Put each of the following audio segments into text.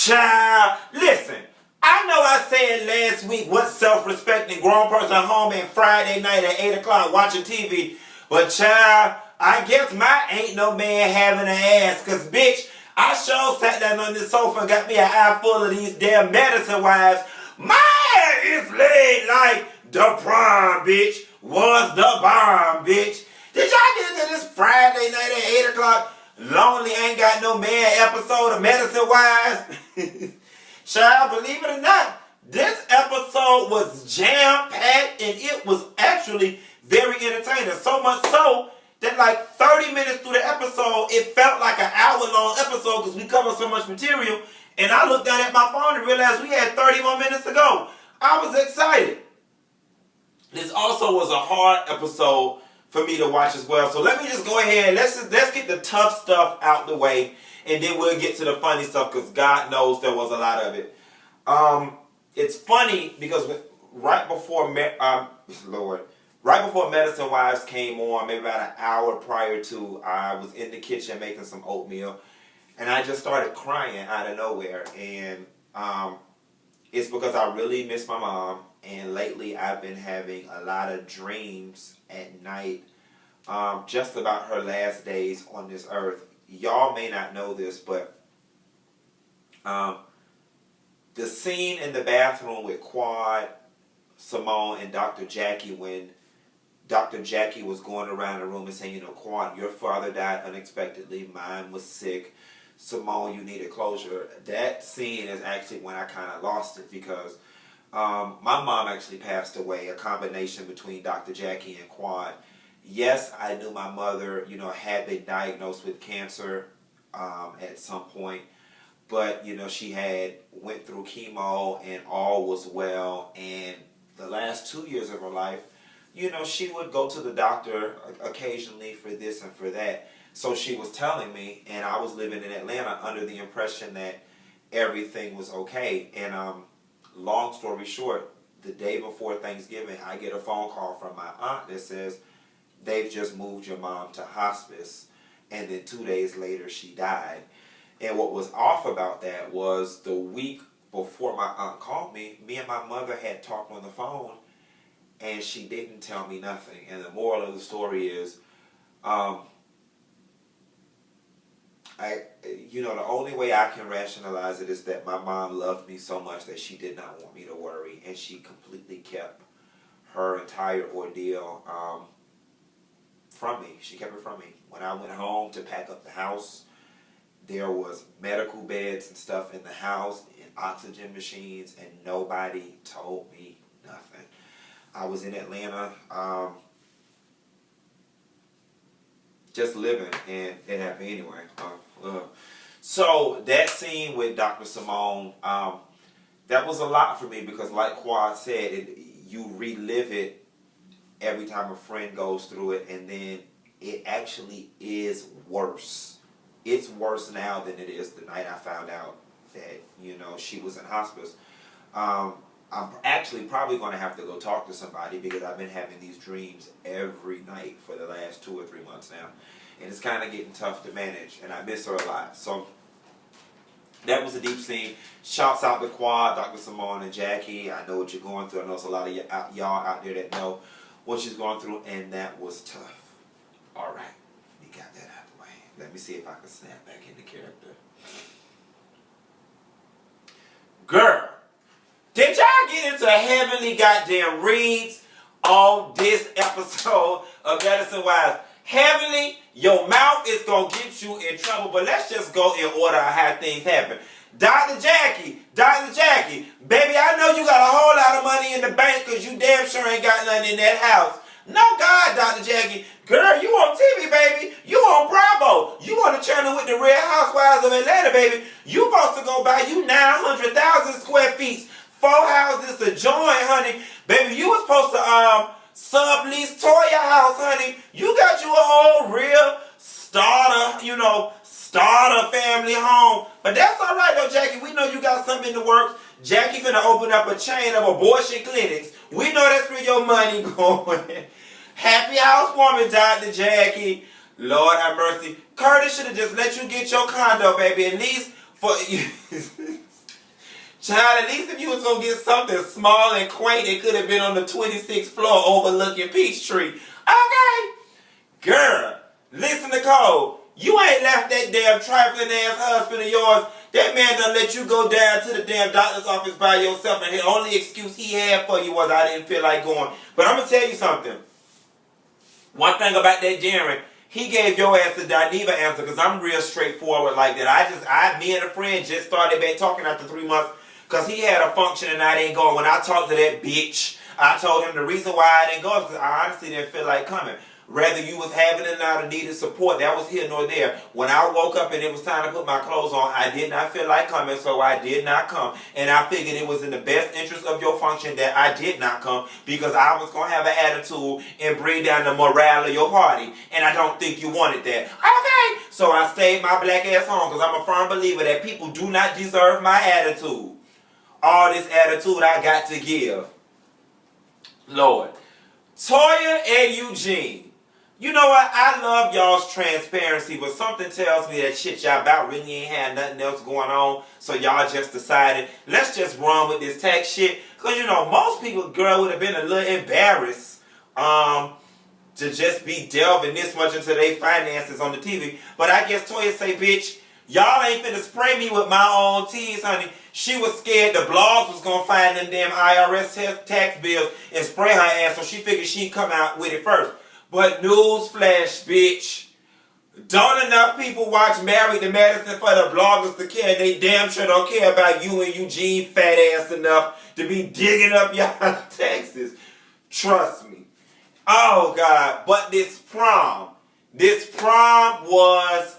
Child, listen. I know I said last week what self-respecting grown person home and Friday night at 8 o'clock watching TV. But child, I guess my ain't no man having an ass. Cause bitch, I sure sat down on this sofa and got me an eye full of these damn medicine wives. My ass is laid like the prom, bitch. Was the bomb, bitch. Did y'all get into this Friday night at 8 o'clock? Lonely ain't got no man episode of Medicine Wise. Child, believe it or not, this episode was jam-packed and it was actually very entertaining. So much so that like 30 minutes through the episode, it felt like an hour-long episode because we covered so much material. And I looked down at my phone and realized we had 30 more minutes to go. I was excited. This also was a hard episode for me to watch as well. So let me just go ahead. Let's get the tough stuff out the way, and then we'll get to the funny stuff because God knows there was a lot of it. It's funny because right before Medicine Wives came on, maybe about an hour prior to, I was in the kitchen making some oatmeal, and I just started crying out of nowhere. And it's because I really miss my mom. And lately I've been having a lot of dreams at night just about her last days on this earth. Y'all may not know this, but the scene in the bathroom with Quad, Simone, and Dr. Jackie, when Dr. Jackie was going around the room and saying, Quad, your father died unexpectedly, mine was sick, Simone, you needed closure. That scene is actually when I kind of lost it because my mom actually passed away, a combination between Dr. Jackie and Quad. Yes, I knew my mother, had been diagnosed with cancer at some point, but, she had went through chemo and all was well, and the last 2 years of her life, she would go to the doctor occasionally for this and for that. So she was telling me, and I was living in Atlanta under the impression that everything was okay, and long story short, the day before Thanksgiving, I get a phone call from my aunt that says, they've just moved your mom to hospice. And then 2 days later, she died. And what was off about that was the week before my aunt called me and my mother had talked on the phone, and she didn't tell me nothing. And the moral of the story is, the only way I can rationalize it is that my mom loved me so much that she did not want me to worry, and she completely kept her entire ordeal from me. She kept it from me. When I went home to pack up the house, there was medical beds and stuff in the house and oxygen machines, and nobody told me nothing. I was in Atlanta just living, and it happened anyway. So that scene with Dr. Simone, that was a lot for me because like Quad said, you relive it every time a friend goes through it, and then it actually is worse. It's worse now than it is the night I found out that, she was in hospice. I'm actually probably going to have to go talk to somebody because I've been having these dreams every night for the last 2 or 3 months now. And it's kind of getting tough to manage, and I miss her a lot. So that was a deep scene. Shouts out to Quad, Dr. Simone, and Jackie. I know what you're going through. I know it's a lot of y'all out there that know what she's going through, and that was tough. All right, we got that out of the way. Let me see if I can snap back into character. Girl, did y'all get into heavenly goddamn reads on this episode of Medicine Wise? Heavenly, your mouth is going to get you in trouble, but let's just go in order of how things happen. Dr. Jackie, baby, I know you got a whole lot of money in the bank because you damn sure ain't got nothing in that house. No, God, Dr. Jackie. Girl, you on TV, baby. You on Bravo. You on the channel with the Real Housewives of Atlanta, baby. You supposed to go buy you 900,000 square feet, 4 houses to join, honey. Baby, you was supposed to sublease Toya house, honey. You got you a whole real starter family home. But that's all right, though, Jackie. We know you got something in the works. Jackie finna open up a chain of abortion clinics. We know that's where your money going. Happy housewarming, Dr. Jackie. Lord have mercy. Curtis should have just let you get your condo, baby. At least for Child, at least if you was going to get something small and quaint, it could have been on the 26th floor overlooking Peachtree. Okay. Girl, listen to Cole. You ain't left that damn trifling ass husband of yours. That man done let you go down to the damn doctor's office by yourself, and the only excuse he had for you was I didn't feel like going. But I'm going to tell you something. One thing about that Darren, he gave your ass the Dineva answer because I'm real straightforward like that. Me and a friend just started back talking after 3 months because he had a function and I didn't go. When I talked to that bitch, I told him the reason why I didn't go is because I honestly didn't feel like coming. Whether you was having it or not or needed support, that was here nor there. When I woke up and it was time to put my clothes on, I did not feel like coming, so I did not come. And I figured it was in the best interest of your function that I did not come because I was going to have an attitude and bring down the morale of your party. And I don't think you wanted that. Okay. So I stayed my black ass home because I'm a firm believer that people do not deserve my attitude. All this attitude I got to give. Lord. Toya and Eugene. You know what? I love y'all's transparency, but something tells me that shit y'all about really ain't had nothing else going on, so y'all just decided, let's just run with this tax shit. Because, you know, most people, girl, would have been a little embarrassed to just be delving this much into their finances on the TV. But I guess Toya say, bitch, y'all ain't finna spray me with my own teas, honey. She was scared the blogs was gonna find them damn IRS tax bills and spray her ass, so she figured she'd come out with it first. But newsflash, bitch. Don't enough people watch Married to Madison for the bloggers to care. They damn sure don't care about you and Eugene fat ass enough to be digging up y'all taxes. Trust me. Oh, God. But this prom was,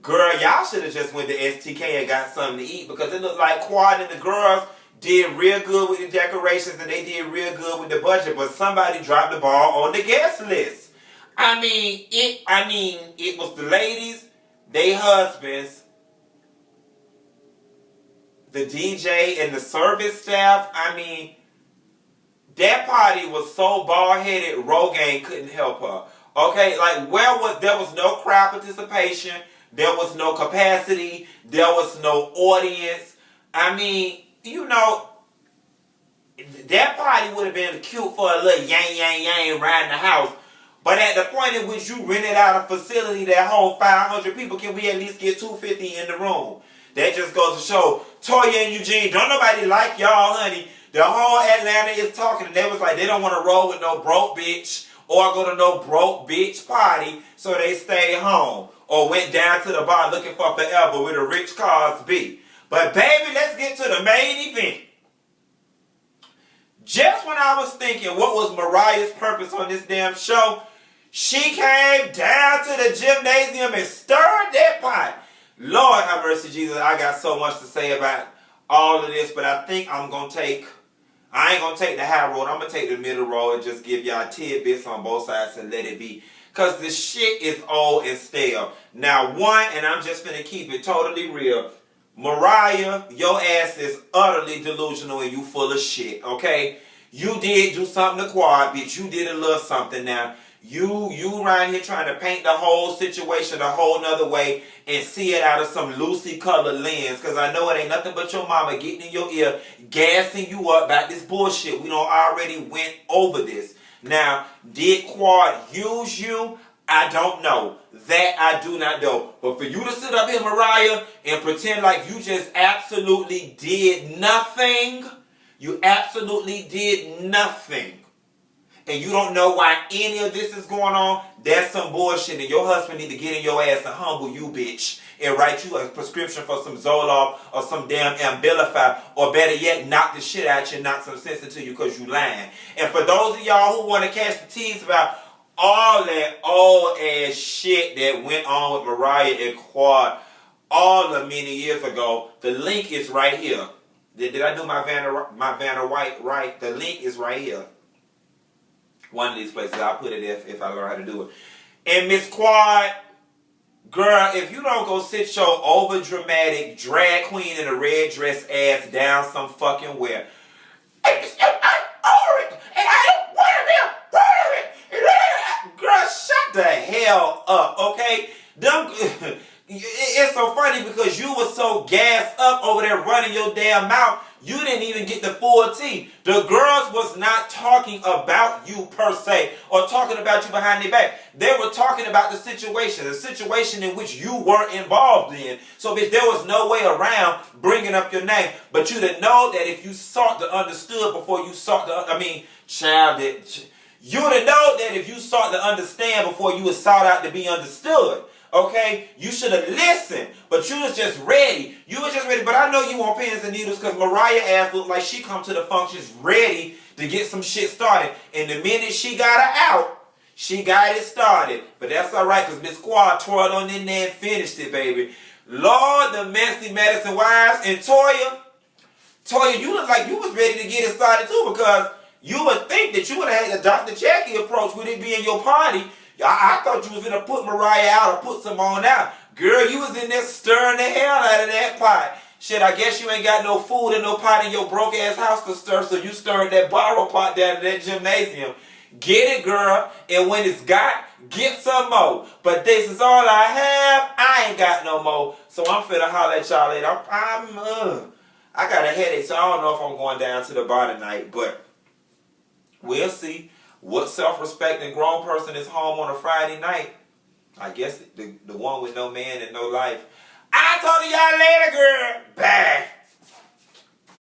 girl, y'all should have just went to STK and got something to eat because it looked like Quad and the girls did real good with the decorations and they did real good with the budget, but somebody dropped the ball on the guest list. It was the ladies, they husbands, the DJ and the service staff. That party was so bald-headed, Rogaine couldn't help her. Okay, like there was no crowd participation, there was no capacity, there was no audience. You know, that party would have been cute for a little yang around the house. But at the point in which you rented out a facility that holds 500 people, can we at least get 250 in the room? That just goes to show, Toya and Eugene, don't nobody like y'all, honey. The whole Atlanta is talking, and they was like, they don't want to roll with no broke bitch or go to no broke bitch party, so they stayed home or went down to the bar looking for forever with a Rich Cosby. But baby, let's get to the main event. Just when I was thinking what was Mariah's purpose on this damn show, she came down to the gymnasium and stirred that pot. Lord have mercy, Jesus. I got so much to say about all of this, but I think I ain't going to take the high road. I'm going to take the middle road and just give y'all tidbits on both sides and let it be. Because this shit is old and stale. Now, one, and I'm just going to keep it totally real. Mariah, your ass is utterly delusional and you full of shit, okay? You did do something to Quad, bitch. You did a little something now. You around here trying to paint the whole situation a whole nother way and see it out of some loosely colored lens. Because I know it ain't nothing but your mama getting in your ear, gassing you up about this bullshit. We done already went over this. Now, did Quad use you? I don't know. That I do not know. But for you to sit up here, Mariah, and pretend like you just absolutely did nothing, you absolutely did nothing, and you don't know why any of this is going on, that's some bullshit, and your husband need to get in your ass and humble you, bitch, and write you a prescription for some Zoloft or some damn Abilify, or better yet, knock the shit out you and knock some sense into you because you lying. And for those of y'all who want to catch the tease about all that old ass shit that went on with Mariah and Quad all of many years ago, the link is right here. Did I do my Vanna White right? The link is right here. One of these places. I'll put it if I learn how to do it. And Miss Quad, girl, if you don't go sit your over-dramatic drag queen in a red dress ass down some fucking where. Girl, shut the hell up, okay? It's so funny because you were so gassed up over there running your damn mouth, you didn't even get the full tea. The girls was not talking about you per se or talking about you behind their back. They were talking about the situation in which you were involved in. So bitch, there was no way around bringing up your name. But you to know that if you sought to understood before you sought to, child, you to know that if you sought to understand before you was sought out to be understood. Okay, you should have listened, but you was just ready. You was just ready, but I know you want pins and needles because Mariah ass looked like she come to the functions ready to get some shit started. And the minute she got her out, she got it started. But that's all right because Miss Quad twirled on in there and finished it, baby. Lord, the messy medicine wives and Toya, you look like you was ready to get it started too because you would think that you would have had the Dr. Jackie approach with it being your party. I thought you was going to put Mariah out or put Simone out. Girl, you was in there stirring the hell out of that pot. Shit, I guess you ain't got no food and no pot in your broke ass house to stir, so you stirring that borrow pot down in that gymnasium. Get it, girl, and when it's got, get some more. But this is all I have. I ain't got no more. So I'm finna holler at y'all later. I got a headache, so I don't know if I'm going down to the bar tonight, but we'll see. What self-respecting grown person is home on a Friday night? I guess the one with no man and no life. I told y'all later, girl. Bye.